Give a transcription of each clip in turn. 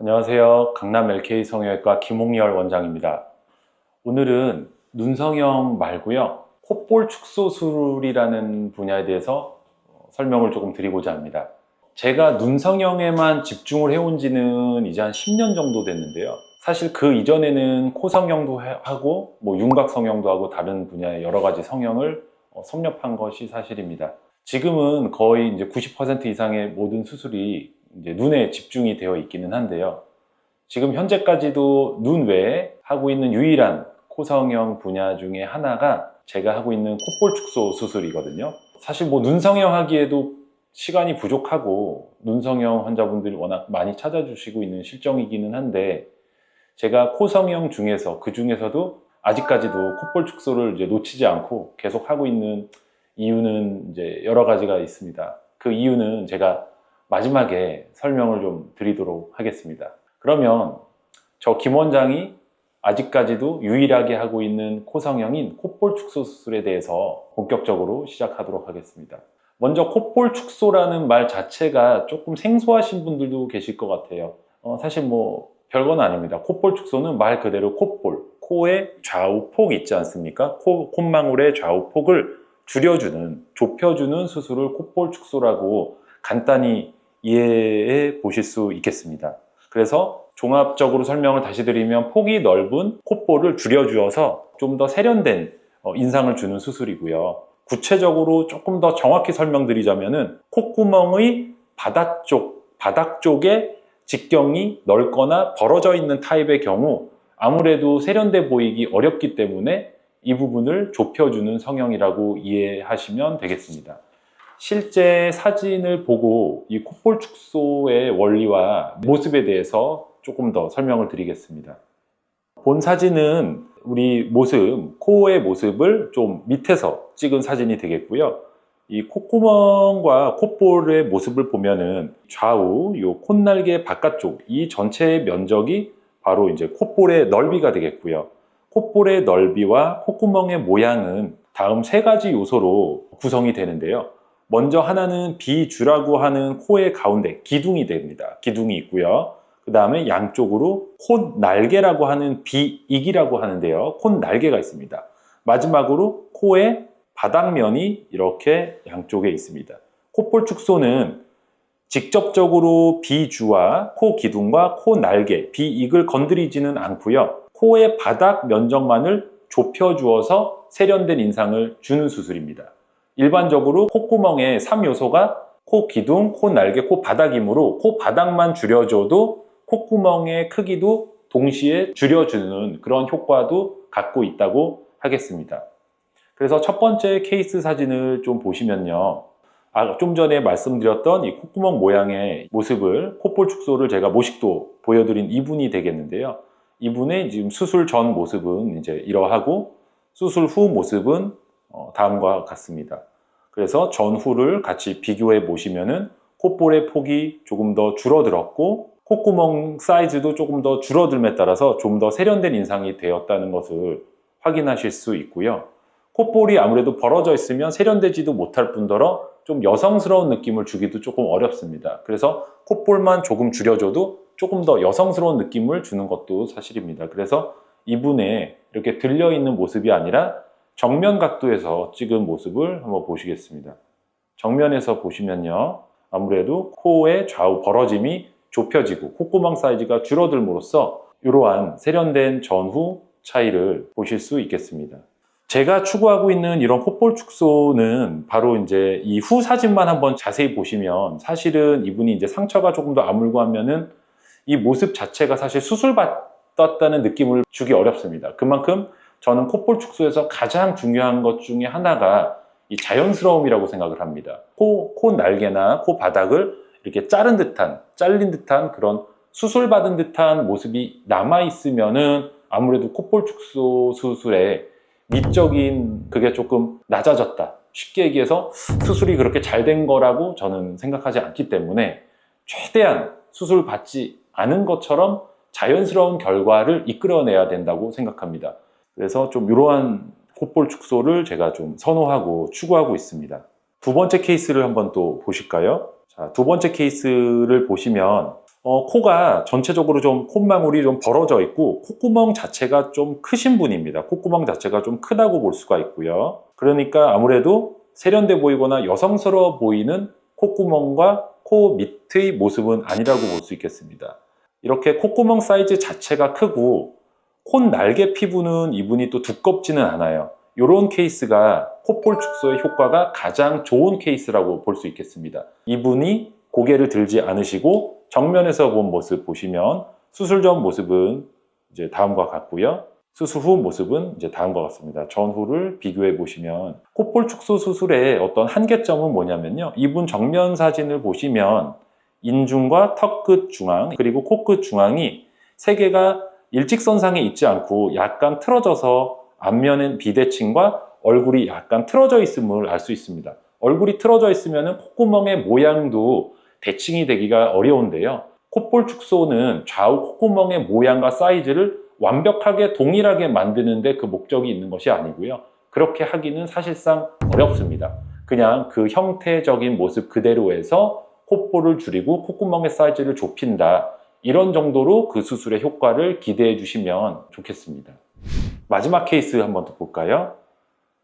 안녕하세요. 강남 LK 성형외과 김홍열 원장입니다. 오늘은 눈성형 말고요. 콧볼 축소술이라는 분야에 대해서 설명을 조금 드리고자 합니다. 제가 눈성형에만 집중을 해온 지는 이제 한 10년 정도 됐는데요. 사실 그 이전에는 코 성형도 하고 윤곽 성형도 하고 다른 분야의 여러 가지 성형을 섭렵한 것이 사실입니다. 지금은 거의 이제 90% 이상의 모든 수술이 이제 눈에 집중이 되어 있기는 한데요. 지금 현재까지도 눈 외에 하고 있는 유일한 코성형 분야 중에 하나가 제가 하고 있는 콧볼 축소 수술이거든요. 사실 눈성형 하기에도 시간이 부족하고 눈성형 환자분들이 워낙 많이 찾아주시고 있는 실정이기는 한데, 제가 코성형 중에서 그 중에서도 아직까지도 콧볼 축소를 이제 놓치지 않고 계속 하고 있는 이유는 이제 여러 가지가 있습니다. 그 이유는 제가 마지막에 설명을 좀 드리도록 하겠습니다. 그러면 저 김 원장이 아직까지도 유일하게 하고 있는 코성형인 콧볼 축소 수술에 대해서 본격적으로 시작하도록 하겠습니다. 먼저 콧볼 축소라는 말 자체가 조금 생소하신 분들도 계실 것 같아요. 사실 별건 아닙니다. 콧볼 축소는 말 그대로 콧볼, 코의 좌우 폭 있지 않습니까? 콧망울의 좌우 폭을 줄여주는, 좁혀주는 수술을 콧볼 축소라고 간단히 이해해 보실 수 있겠습니다. 그래서 종합적으로 설명을 다시 드리면, 폭이 넓은 콧볼을 줄여주어서 좀 더 세련된 인상을 주는 수술이고요. 구체적으로 조금 더 정확히 설명드리자면은, 콧구멍의 바닥 쪽에 직경이 넓거나 벌어져 있는 타입의 경우 아무래도 세련돼 보이기 어렵기 때문에 이 부분을 좁혀주는 성형이라고 이해하시면 되겠습니다. 실제 사진을 보고 이 콧볼 축소의 원리와 모습에 대해서 조금 더 설명을 드리겠습니다. 본 사진은 우리 코의 모습을 좀 밑에서 찍은 사진이 되겠고요. 이 콧구멍과 콧볼의 모습을 보면은 좌우 요 콧날개 바깥쪽 이 전체의 면적이 바로 이제 콧볼의 넓이가 되겠고요. 콧볼의 넓이와 콧구멍의 모양은 다음 세 가지 요소로 구성이 되는데요. 먼저 하나는 비주라고 하는 코의 가운데 기둥이 됩니다. 기둥이 있고요. 그 다음에 양쪽으로 콧날개라고 하는 비익이라고 하는데요. 콧날개가 있습니다. 마지막으로 코의 바닥면이 이렇게 양쪽에 있습니다. 콧볼 축소는 직접적으로 비주와 코 기둥과 코 날개, 비익을 건드리지는 않고요. 코의 바닥 면적만을 좁혀주어서 세련된 인상을 주는 수술입니다. 일반적으로 콧구멍의 3요소가 코 기둥, 코 날개, 코 바닥이므로 코 바닥만 줄여줘도 콧구멍의 크기도 동시에 줄여주는 그런 효과도 갖고 있다고 하겠습니다. 그래서 첫 번째 케이스 사진을 좀 보시면요. 좀 전에 말씀드렸던 이 콧구멍 모양의 모습을, 콧볼 축소를 제가 모식도 보여드린 이분이 되겠는데요. 이분의 지금 수술 전 모습은 이제 이러하고, 수술 후 모습은 다음과 같습니다. 그래서 전후를 같이 비교해 보시면은 콧볼의 폭이 조금 더 줄어들었고, 콧구멍 사이즈도 조금 더 줄어들음에 따라서 좀 더 세련된 인상이 되었다는 것을 확인하실 수 있고요. 콧볼이 아무래도 벌어져 있으면 세련되지도 못할 뿐더러 좀 여성스러운 느낌을 주기도 조금 어렵습니다. 그래서 콧볼만 조금 줄여줘도 조금 더 여성스러운 느낌을 주는 것도 사실입니다. 그래서 이분의 이렇게 들려있는 모습이 아니라 정면 각도에서 찍은 모습을 한번 보시겠습니다. 정면에서 보시면요. 아무래도 코의 좌우 벌어짐이 좁혀지고 콧구멍 사이즈가 줄어들므로써 이러한 세련된 전후 차이를 보실 수 있겠습니다. 제가 추구하고 있는 이런 콧볼 축소는 바로 이제 이 후 사진만 한번 자세히 보시면, 사실은 이분이 이제 상처가 조금 더 아물고 하면은 이 모습 자체가 사실 수술받았다는 느낌을 주기 어렵습니다. 그만큼 저는 콧볼 축소에서 가장 중요한 것 중에 하나가 이 자연스러움이라고 생각을 합니다. 코 날개나 코 바닥을 이렇게 잘린 듯한 그런 수술받은 듯한 모습이 남아있으면은 아무래도 콧볼 축소 수술에 미적인 그게 조금 낮아졌다, 쉽게 얘기해서 수술이 그렇게 잘 된 거라고 저는 생각하지 않기 때문에, 최대한 수술 받지 않은 것처럼 자연스러운 결과를 이끌어내야 된다고 생각합니다. 그래서 좀 이러한 콧볼 축소를 제가 좀 선호하고 추구하고 있습니다. 두 번째 케이스를 한번 또 보실까요? 자, 두 번째 케이스를 보시면 코가 전체적으로 좀 콧망울이 좀 벌어져 있고 콧구멍 자체가 좀 크신 분입니다. 콧구멍 자체가 좀 크다고 볼 수가 있고요. 그러니까 아무래도 세련돼 보이거나 여성스러워 보이는 콧구멍과 코 밑의 모습은 아니라고 볼 수 있겠습니다. 이렇게 콧구멍 사이즈 자체가 크고 콧 날개 피부는 이분이 또 두껍지는 않아요. 이런 케이스가 콧볼 축소의 효과가 가장 좋은 케이스라고 볼 수 있겠습니다. 이분이 고개를 들지 않으시고 정면에서 본 모습 보시면 수술 전 모습은 이제 다음과 같고요. 수술 후 모습은 이제 다음과 같습니다. 전후를 비교해 보시면 콧볼 축소 수술의 어떤 한계점은 뭐냐면요. 이분 정면 사진을 보시면 인중과 턱끝 중앙 그리고 코끝 중앙이 세 개가 일직선상에 있지 않고 약간 틀어져서 앞면은 비대칭과 얼굴이 약간 틀어져 있음을 알 수 있습니다. 얼굴이 틀어져 있으면 콧구멍의 모양도 대칭이 되기가 어려운데요. 콧볼 축소는 좌우 콧구멍의 모양과 사이즈를 완벽하게 동일하게 만드는데 그 목적이 있는 것이 아니고요. 그렇게 하기는 사실상 어렵습니다. 그냥 그 형태적인 모습 그대로에서 콧볼을 줄이고 콧구멍의 사이즈를 좁힌다. 이런 정도로 그 수술의 효과를 기대해 주시면 좋겠습니다. 마지막 케이스 한번 더 볼까요?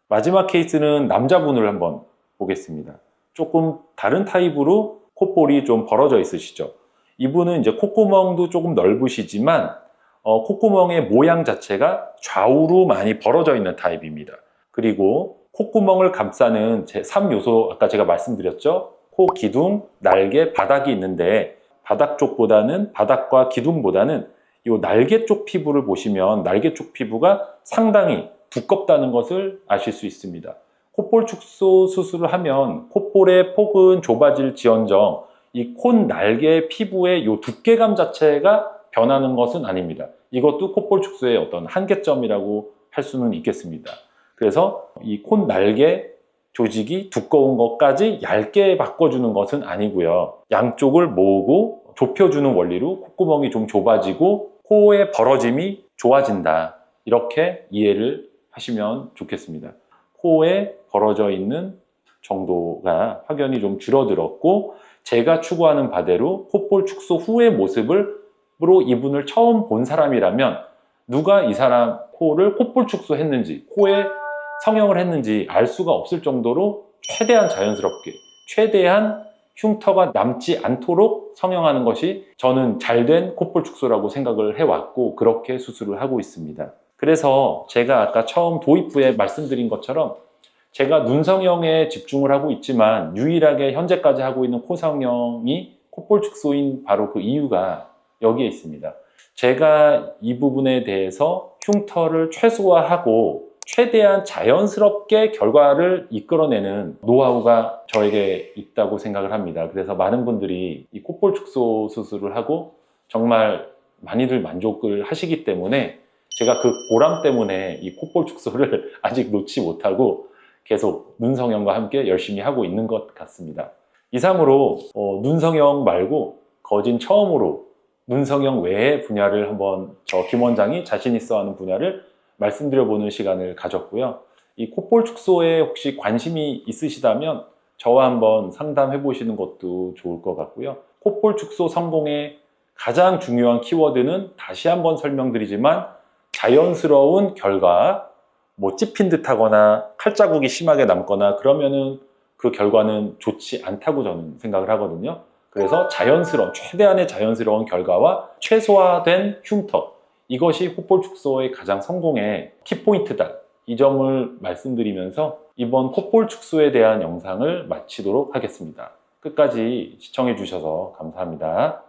마지막 케이스는 남자분을 한번 보겠습니다. 조금 다른 타입으로 콧볼이 좀 벌어져 있으시죠. 이분은 이제 콧구멍도 조금 넓으시지만 콧구멍의 모양 자체가 좌우로 많이 벌어져 있는 타입입니다. 그리고 콧구멍을 감싸는 제 3요소 아까 제가 말씀드렸죠. 코 기둥, 날개, 바닥이 있는데 바닥과 기둥보다는 이 날개 쪽 피부를 보시면 날개 쪽 피부가 상당히 두껍다는 것을 아실 수 있습니다. 콧볼 축소 수술을 하면 콧볼의 폭은 좁아질지언정 이 콧 날개 피부의 이 두께감 자체가 변하는 것은 아닙니다. 이것도 콧볼 축소의 어떤 한계점이라고 할 수는 있겠습니다. 그래서 이 콧 날개 조직이 두꺼운 것까지 얇게 바꿔주는 것은 아니고요. 양쪽을 모으고 좁혀주는 원리로 콧구멍이 좀 좁아지고 코의 벌어짐이 좋아진다. 이렇게 이해를 하시면 좋겠습니다. 코에 벌어져 있는 정도가 확연히 좀 줄어들었고 제가 추구하는 바대로 콧볼 축소 후의 모습으로 이분을 처음 본 사람이라면 누가 이 사람 코를 콧볼 축소했는지 코에 성형을 했는지 알 수가 없을 정도로 최대한 자연스럽게 최대한 흉터가 남지 않도록 성형하는 것이 저는 잘된 콧볼 축소라고 생각을 해왔고 그렇게 수술을 하고 있습니다. 그래서 제가 아까 처음 도입 부에 말씀드린 것처럼 제가 눈 성형에 집중을 하고 있지만 유일하게 현재까지 하고 있는 코 성형이 콧볼 축소인 바로 그 이유가 여기에 있습니다. 제가 이 부분에 대해서 흉터를 최소화하고 최대한 자연스럽게 결과를 이끌어내는 노하우가 저에게 있다고 생각을 합니다. 그래서 많은 분들이 이 콧볼 축소 수술을 하고 정말 많이들 만족을 하시기 때문에 제가 그 보람 때문에 이 콧볼 축소를 아직 놓지 못하고 계속 눈 성형과 함께 열심히 하고 있는 것 같습니다. 이상으로 눈 성형 말고 거진 처음으로 눈 성형 외의 분야를 한번 저 김 원장이 자신 있어 하는 분야를 말씀드려보는 시간을 가졌고요. 이 콧볼 축소에 혹시 관심이 있으시다면 저와 한번 상담해 보시는 것도 좋을 것 같고요. 콧볼 축소 성공의 가장 중요한 키워드는 다시 한번 설명드리지만 자연스러운 결과, 뭐 찝힌 듯 하거나 칼자국이 심하게 남거나 그러면은 그 결과는 좋지 않다고 저는 생각을 하거든요. 그래서 최대한의 자연스러운 결과와 최소화된 흉터, 이것이 콧볼 축소의 가장 성공의 키포인트다. 이 점을 말씀드리면서 이번 콧볼 축소에 대한 영상을 마치도록 하겠습니다. 끝까지 시청해 주셔서 감사합니다.